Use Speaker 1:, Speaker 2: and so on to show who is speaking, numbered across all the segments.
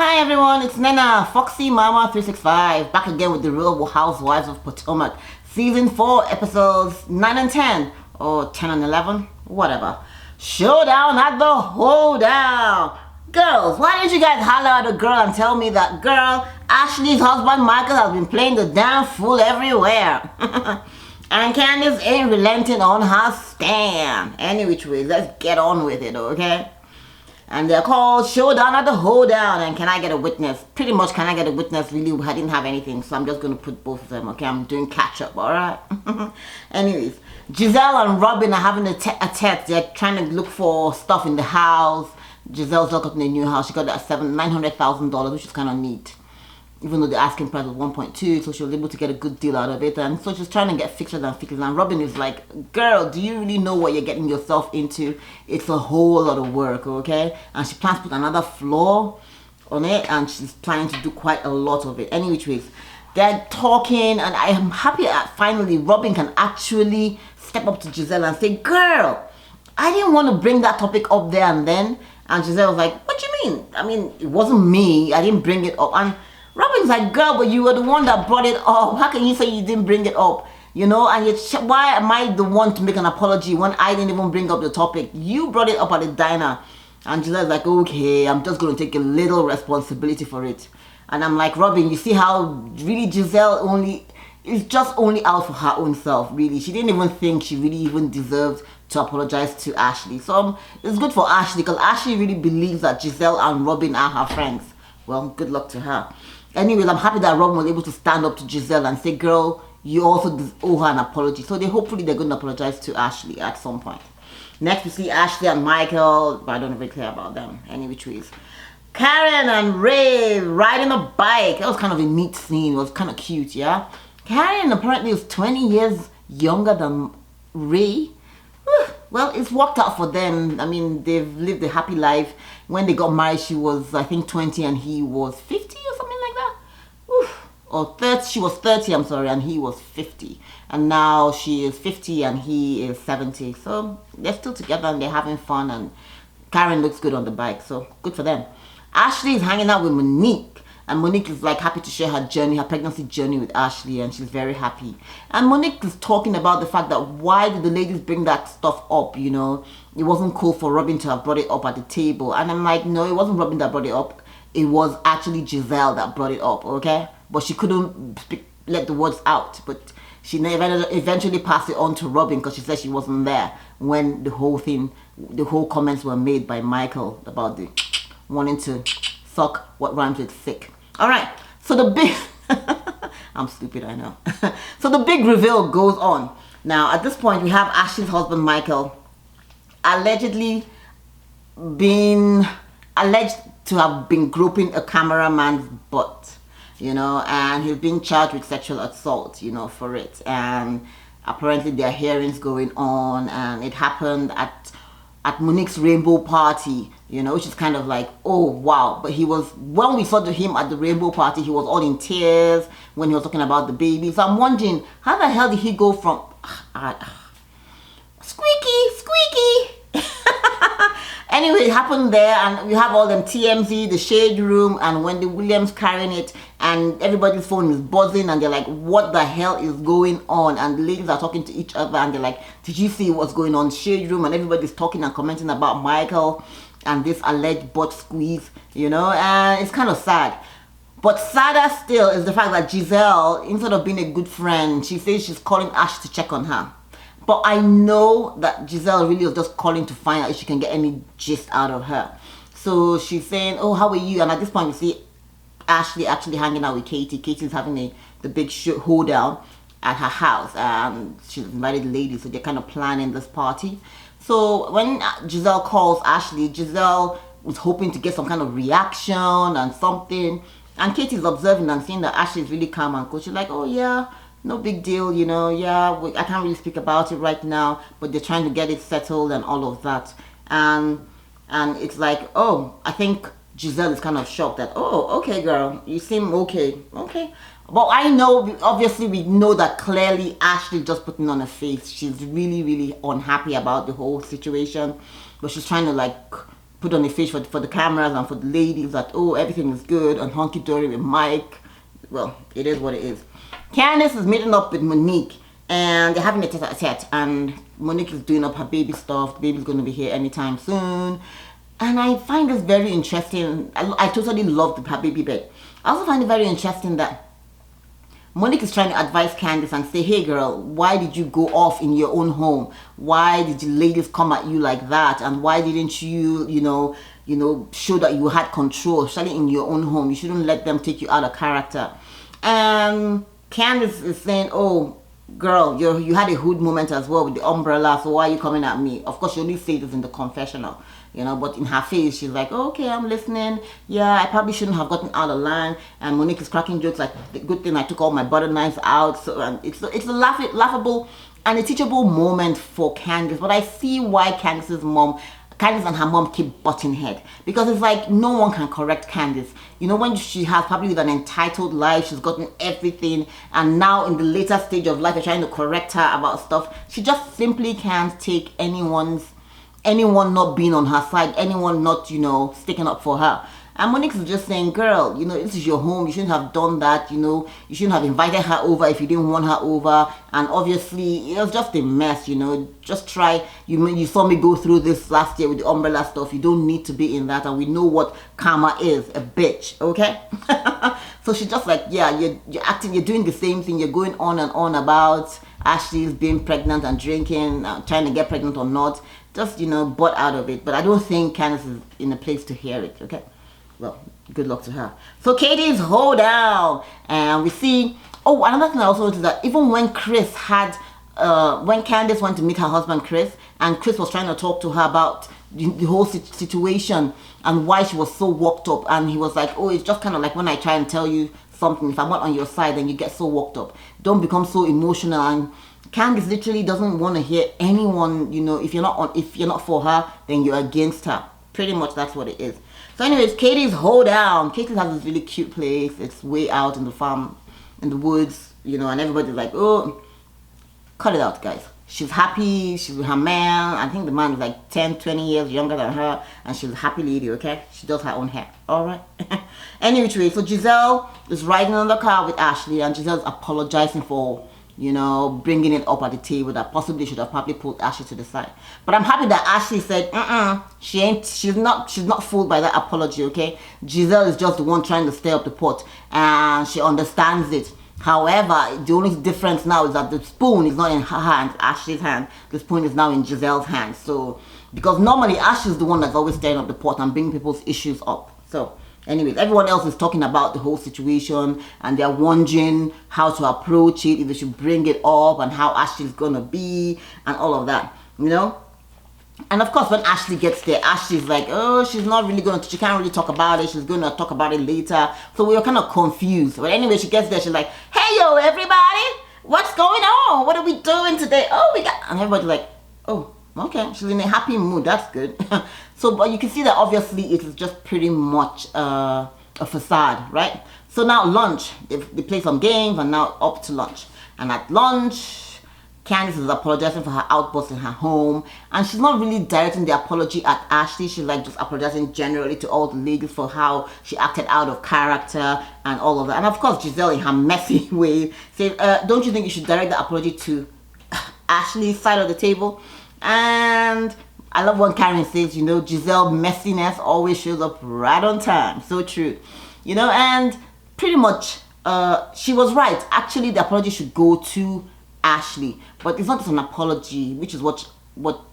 Speaker 1: Hi everyone, it's Nena, Foxy Mama 365, back again with the Real Housewives of Potomac, Season 4, Episodes 9 and 10, or 10 and 11, whatever. Showdown at the Hoedown. Girls, why didn't you guys holler at a girl and tell me that, girl, Ashley's husband Michael has been playing the damn fool everywhere. And Candace ain't relenting on her stand. Any which way, let's get on with it, okay? And they're called Showdown at the Hoedown. And can I get a witness? Pretty much, can I get a witness? Really, I didn't have anything, so I'm just going to put both of them, okay? I'm doing catch-up, alright? Anyways, Giselle and Robin are having a test. They're trying to look for stuff in the house. Giselle's not gotten a new house. She got that $900,000, which is kind of neat. Even though the asking price was 1.2, so she was able to get a good deal out of it. And so she's trying to get fixtures and fixtures. And Robin is like, girl, do you really know what you're getting yourself into? It's a whole lot of work, okay? And she plans to put another floor on it, and she's planning to do quite a lot of it. Any which ways, they're talking, and I am happy that finally Robin can actually step up to Giselle and say, girl, I didn't want to bring that topic up there and then. And Giselle was like, what do you mean? I mean, it wasn't me. I didn't bring it up. And Robin's like, girl, but you were the one that brought it up. How can you say you didn't bring it up? You know, and yet, why am I the one to make an apology when I didn't even bring up the topic? You brought it up at the diner. And Giselle's like, okay, I'm just going to take a little responsibility for it. And I'm like, Robin, you see how really Giselle is just only out for her own self, really. She didn't even think she really even deserved to apologize to Ashley. So it's good for Ashley, because Ashley really believes that Giselle and Robin are her friends. Well, good luck to her. Anyways, I'm happy that Robin was able to stand up to Giselle and say, girl, you also owe her an apology. So hopefully they're going to apologize to Ashley at some point. Next we see Ashley and Michael, but I don't really care about them. Any which ways. Karen and Ray riding a bike. That was kind of a neat scene. It was kind of cute, yeah? Karen apparently is 20 years younger than Ray. Well, it's worked out for them. I mean, they've lived a happy life. When they got married, she was, I think, 20 and he was 50 or something like that. Or 30, she was 30, I'm sorry, and he was 50. And now she is 50 and he is 70. So they're still together and they're having fun, and Karen looks good on the bike, so good for them. Ashley is hanging out with Monique. And Monique is like happy to share her journey, her pregnancy journey with Ashley, and she's very happy. And Monique is talking about the fact that why did the ladies bring that stuff up, you know? It wasn't cool for Robin to have brought it up at the table. And I'm like, no, it wasn't Robin that brought it up. It was actually Giselle that brought it up, okay? But she couldn't let the words out. But she eventually passed it on to Robin, because she said she wasn't there when the whole comments were made by Michael about the wanting to suck what rhymes with sick. All right, so the big, I'm stupid, I know. So the big reveal goes on. Now, at this point, we have Ashley's husband, Michael, alleged to have been groping a cameraman's butt, you know, and he's being charged with sexual assault, you know, for it. And apparently there are hearings going on, and it happened at Monique's rainbow party, you know, which is kind of like, oh wow. But when we saw him at the rainbow party, he was all in tears when he was talking about the baby. So I'm wondering, how the hell did he go from squeaky anyway, it happened there, and we have all them TMZ, the shade room, and Wendy Williams carrying it, and everybody's phone is buzzing, and they're like, what the hell is going on? And the ladies are talking to each other, and they're like, did you see what's going on? Shade room, and everybody's talking and commenting about Michael and this alleged butt squeeze, you know, and it's kind of sad. But sadder still is the fact that Giselle, instead of being a good friend, she says she's calling Ash to check on her. But I know that Giselle really was just calling to find out if she can get any gist out of her. So she's saying, oh, how are you? And at this point, we see Ashley actually hanging out with Katie. Katie's having the big Hoedown at her house. And she's invited the ladies, so they're kind of planning this party. So when Giselle calls Ashley, Giselle was hoping to get some kind of reaction and something. And Katie's observing and seeing that Ashley is really calm and cool. She's like, oh, yeah. No big deal, you know, yeah, I can't really speak about it right now, but they're trying to get it settled and all of that. And it's like, oh, I think Giselle is kind of shocked that, oh, okay, girl, you seem okay. But I know, obviously, we know that clearly Ashley just putting on a face. She's really, really unhappy about the whole situation, but she's trying to, like, put on a face for the cameras and for the ladies that, oh, everything is good and hunky-dory with Mike. Well, it is what it is. Candice is meeting up with Monique, and they're having a tete-a-tete, and Monique is doing up her baby stuff. The baby's going to be here anytime soon. And I find this very interesting. I totally love her baby bed. I also find it very interesting that Monique is trying to advise Candice and say, hey girl, why did you go off in your own home? Why did the ladies come at you like that? And why didn't you, show that you had control, especially in your own home? You shouldn't let them take you out of character. And Candice is saying, oh, girl, you had a hood moment as well with the umbrella, so why are you coming at me? Of course, she only said this in the confessional, but in her face, she's like, oh, okay, I'm listening. Yeah, I probably shouldn't have gotten out of line. And Monique is cracking jokes like, the good thing I took all my butter knives out. So and it's a laughable and a teachable moment for Candice. But I see why Candice and her mom keep butting head, because it's like no one can correct Candice. When she has probably an entitled life, she's gotten everything, and now in the later stage of life, you're trying to correct her about stuff. She just simply can't take anyone not being on her side, anyone not, sticking up for her. And Monique is just saying, girl, this is your home. You shouldn't have done that. You shouldn't have invited her over if you didn't want her over. And obviously, it was just a mess, Just try. You saw me go through this last year with the umbrella stuff. You don't need to be in that. And we know what karma is, a bitch, okay? So she's just like, yeah, you're doing the same thing. You're going on and on about Ashley's being pregnant and drinking, trying to get pregnant or not. Just, butt out of it. But I don't think Candice is in a place to hear it, okay? Well, good luck to her. So Katie's Hoedown, and we see. Oh, another thing I also noticed that even when when Candice went to meet her husband Chris, and Chris was trying to talk to her about the whole situation and why she was so worked up, and he was like, oh, it's just kind of like when I try and tell you something, if I'm not on your side, then you get so worked up. Don't become so emotional. And Candice literally doesn't want to hear anyone. If you're not for her, then you're against her. Pretty much that's what it is. So anyways, Katie's Hoedown. Katie has this really cute place. It's way out in the farm, in the woods, and everybody's like, oh, cut it out, guys. She's happy. She's with her man. I think the man is like 10, 20 years younger than her, and she's a happy lady, okay? She does her own hair, all right? Anyway, so Giselle is riding on the car with Ashley, and Giselle's apologizing for bringing it up at the table, that possibly should have probably pulled Ashley to the side. But I'm happy that Ashley said, she's not fooled by that apology, okay? Giselle is just the one trying to stir up the pot, and she understands it. However, the only difference now is that the spoon is not in her hand, Ashley's hand. The spoon is now in Giselle's hand. So, because normally Ashley's the one that's always stirring up the pot and bringing people's issues up. So, anyways, everyone else is talking about the whole situation, and they're wondering how to approach it, if they should bring it up, and how Ashley's gonna be, and all of that, And of course, when Ashley gets there, Ashley's like, oh, she can't really talk about it. She's gonna talk about it later. So we were kind of confused. But anyway, she gets there, she's like, hey, yo, everybody, what's going on? What are we doing today? Oh, and everybody's like, oh, okay. She's in a happy mood. That's good. So, but you can see that obviously it is just pretty much a facade, right? So now lunch, they play some games, and now up to lunch. And at lunch, Candice is apologizing for her outburst in her home, and she's not really directing the apology at Ashley. She's like just apologizing generally to all the ladies for how she acted out of character and all of that. And of course, Giselle, in her messy way, said, don't you think you should direct the apology to Ashley's side of the table? And I love when Karen says, Giselle messiness always shows up right on time. So true. And pretty much she was right. Actually, the apology should go to Ashley, but it's not just an apology, which is what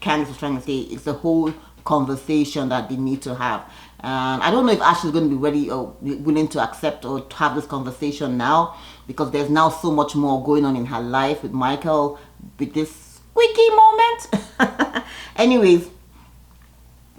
Speaker 1: Candice was trying to say. It's a whole conversation that they need to have, and I don't know if Ashley's going to be ready or willing to accept or to have this conversation now, because there's now so much more going on in her life with Michael, with this squeaky moment. Anyways,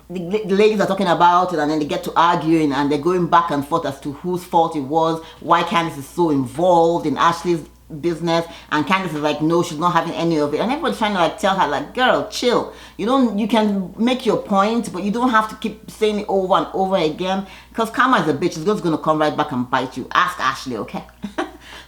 Speaker 1: the ladies are talking about it, and then they get to arguing, and they're going back and forth as to whose fault it was, why Candice is so involved in Ashley's business, and Candice is like, no, she's not having any of it, and everybody's trying to like tell her like, girl, chill. You can make your point, but you don't have to keep saying it over and over again, because karma is a bitch. It's just going to come right back and bite you. Ask Ashley, okay?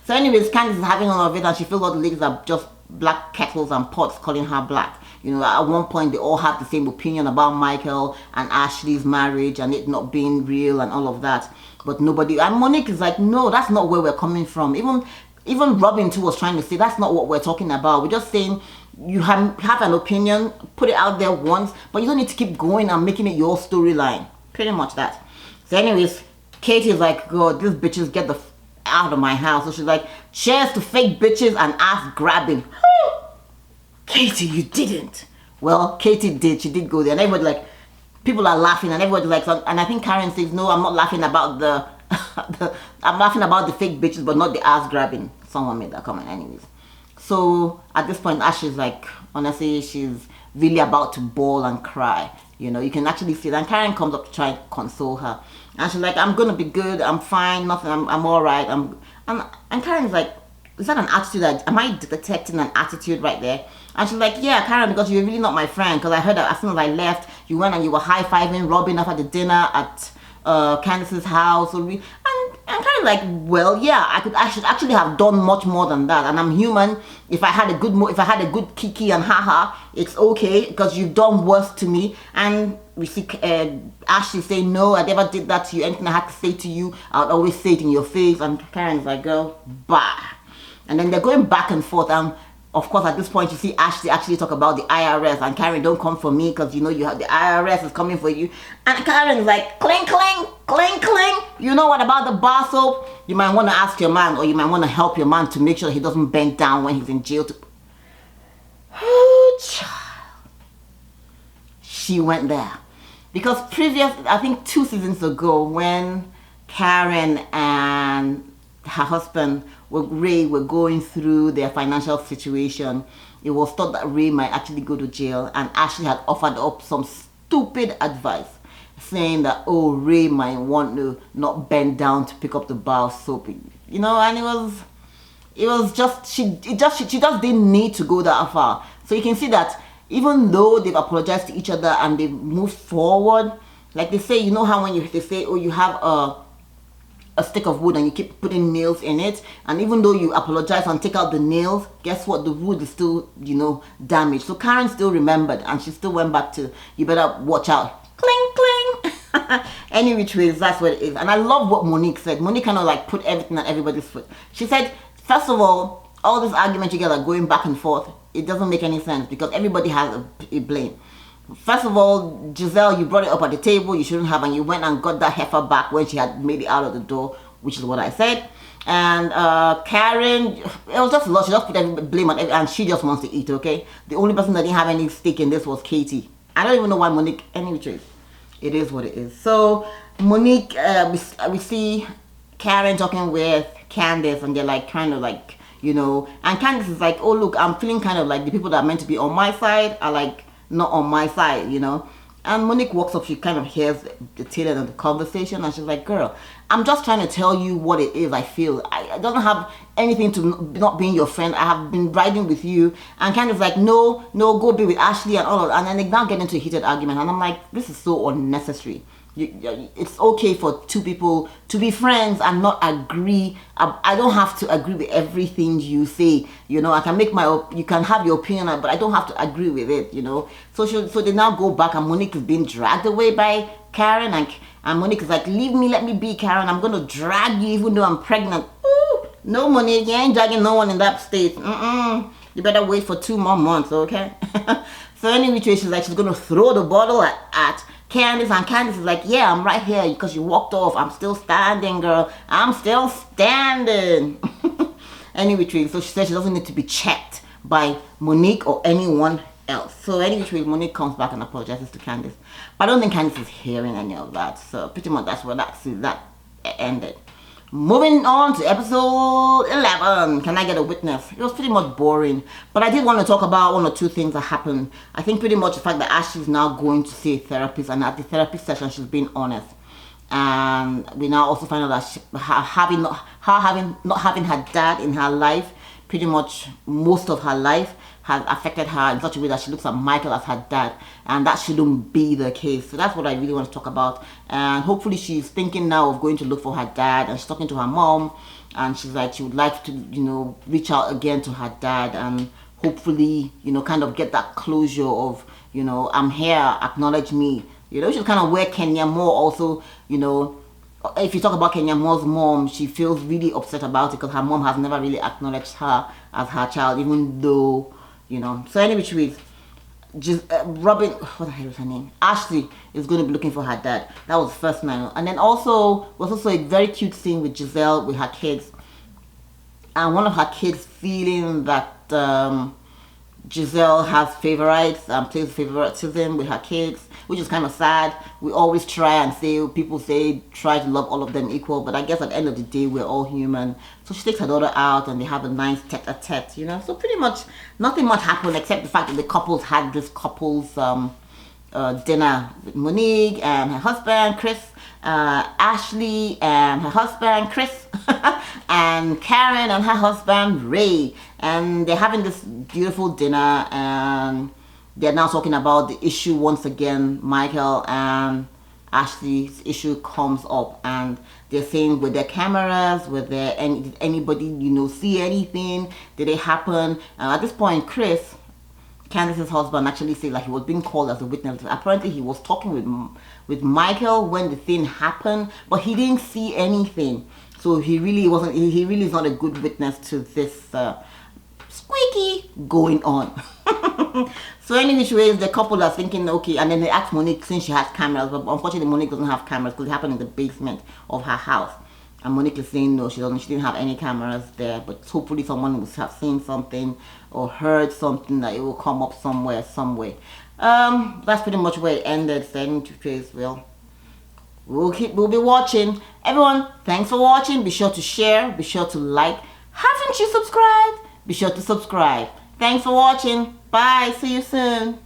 Speaker 1: So anyways, Candice is having all of it, and she feels all the ladies are just black kettles and pots calling her black. You know, at one point they all have the same opinion about Michael and Ashley's marriage and it not being real and all of that. But nobody, and Monique is like, no, that's not where we're coming from. Even Robin too was trying to say that's not what we're talking about. We're just saying you have an opinion, put it out there once, but you don't need to keep going and making it your storyline. Pretty much that. So anyways, Katie's like, God, these bitches get the out of my house. So she's like, cheers to fake bitches and ass grabbing. Katie, you didn't. Well, Katie did. She did go there. And everybody like, people are laughing and everybody like, and I think Karen says, no, I'm not laughing about the, I'm laughing about the fake bitches, but not the ass grabbing. Someone made that comment anyways. So at this point, Ashley's like, honestly, she's really about to bawl and cry. You know, you can actually see that. And Karen comes up to try and console her. And she's like, I'm going to be good. I'm fine. Nothing. I'm all right. And Karen's like, is that an attitude? Am I detecting an attitude right there? And she's like, yeah, Karen, because you're really not my friend. Because I heard that as soon as I left, you went and you were high-fiving Robin after the dinner at Candace's house. And kind of like, well, yeah, I should actually have done much more than that. And I'm human. If I had a good kiki and haha, it's okay because you've done worse to me. And we see Ashley say, no, I never did that to you. Anything I had to say to you, I would always say it in your face. And Karen's like, girl, bah. And then they're going back and forth. And of course, at this point, you see Ashley actually talk about the IRS. And Karen, don't come for me because you know you have the IRS is coming for you. And Karen's like, cling, cling, cling, cling. You know what about the bar soap? You might want to ask your man, or you might want to help your man to make sure he doesn't bend down when he's in jail. Oh, child. She went there. Because I think 2 seasons ago, when Karen and her husband Ray were going through their financial situation, it was thought that Ray might actually go to jail, and Ashley had offered up some stupid advice saying that, oh, Ray might want to not bend down to pick up the bar of soap, you know. And it was just she just didn't need to go that far. So you can see that even though they've apologized to each other and they've moved forward, like they say, you know how when they say, oh, you have a stick of wood and you keep putting nails in it, and even though you apologize and take out the nails, guess what, the wood is still, you know, damaged. So Karen still remembered and she still went back to, you better watch out, cling cling. Any which ways, that's what it is. And I love what Monique said. Monique kind of like put everything at everybody's foot. She said, first of all this argument you guys are going back and forth, it doesn't make any sense because everybody has a blame. First of all, Giselle, you brought it up at the table, you shouldn't have, and you went and got that heifer back when she had made it out of the door, which is what I said. And Karen, it was just a lot. She just put every blame on and she just wants to eat, okay? The only person that didn't have any stake in this was Katie. I don't even know why Monique, anyway, it is what it is. So Monique, we see Karen talking with Candace, and they're like trying to like, you know, and Candace is like, oh look, I'm feeling kind of like the people that are meant to be on my side are like not on my side, you know. And Monique walks up, she kind of hears the tail end of the conversation, and she's like, girl, I'm just trying to tell you what it is I feel. I don't have anything to not being your friend. I have been riding with you. And kind of like, no, go be with Ashley and all of that. And then they now get into a heated argument, and I'm like, this is so unnecessary. It's okay for two people to be friends and not agree. I don't have to agree with everything you say, you know. I can make you can have your opinion, but I don't have to agree with it, you know. So they now go back, and Monique is being dragged away by Karen, and Monique is like, leave me, let me be, Karen. I'm gonna drag you even though I'm pregnant. Ooh, no, Monique, you ain't dragging no one in that state. You better wait for 2 more months, okay? So anyway, she's like, she's gonna throw the bottle at Candace, and Candace is like, yeah, I'm right here because you walked off. I'm still standing, girl. I'm still standing. Anyway, so she said she doesn't need to be checked by Monique or anyone else. So anyway, Monique comes back and apologizes to Candace. But I don't think Candace is hearing any of that. So pretty much that's where that ended. Moving on to episode 11. Can I get a witness? It was pretty much boring. But I did want to talk about 1 or 2 things that happened. I think pretty much the fact that Ashley's now going to see a therapist. And at the therapy session, she's being honest. And we now also find out that not having her dad in her life, pretty much most of her life, has affected her in such a way that she looks at Michael as her dad, and that shouldn't be the case. So that's what I really want to talk about. And hopefully she's thinking now of going to look for her dad, and she's talking to her mom, and she's like she would like to, you know, reach out again to her dad, and hopefully, kind of get that closure of, I'm here, acknowledge me. Which is kind of where Kenya Moore also, if you talk about Kenya Moore's mom, she feels really upset about it because her mom has never really acknowledged her as her child, even though, So anyway, which ways, just Robin, what the hell is her name? Ashley is going to be looking for her dad. That was the first night. And then also, was also a very cute scene with Giselle with her kids. And one of her kids feeling that Giselle has favorites and plays favoritism with her kids, which is kind of sad. We always try and say, people say, try to love all of them equal, but I guess at the end of the day, we're all human. So she takes her daughter out and they have a nice tete-a-tete, So pretty much nothing much happened except the fact that the couples had this couples dinner with Monique and her husband, Chris, Ashley and her husband, Chris, and Karen and her husband, Ray. And they're having this beautiful dinner and they're now talking about the issue once again. Michael and Ashley's issue comes up and they're saying, with their cameras, did anybody, see anything? Did it happen? At this point, Chris, Candace's husband, actually said like he was being called as a witness. Apparently he was talking with Michael when the thing happened, but he didn't see anything. So he really is not a good witness to this squeaky going on. So anyway, the couple are thinking, okay, and then they asked Monique since she has cameras, but unfortunately Monique doesn't have cameras because it happened in the basement of her house. And Monique is saying no, she didn't have any cameras there, but hopefully someone will have seen something or heard something that it will come up somewhere, some way. That's pretty much where it ended. Sending to Trace, we'll be watching. Everyone, thanks for watching. Be sure to share, be sure to like. Haven't you subscribed? Be sure to subscribe. Thanks for watching. Bye. See you soon.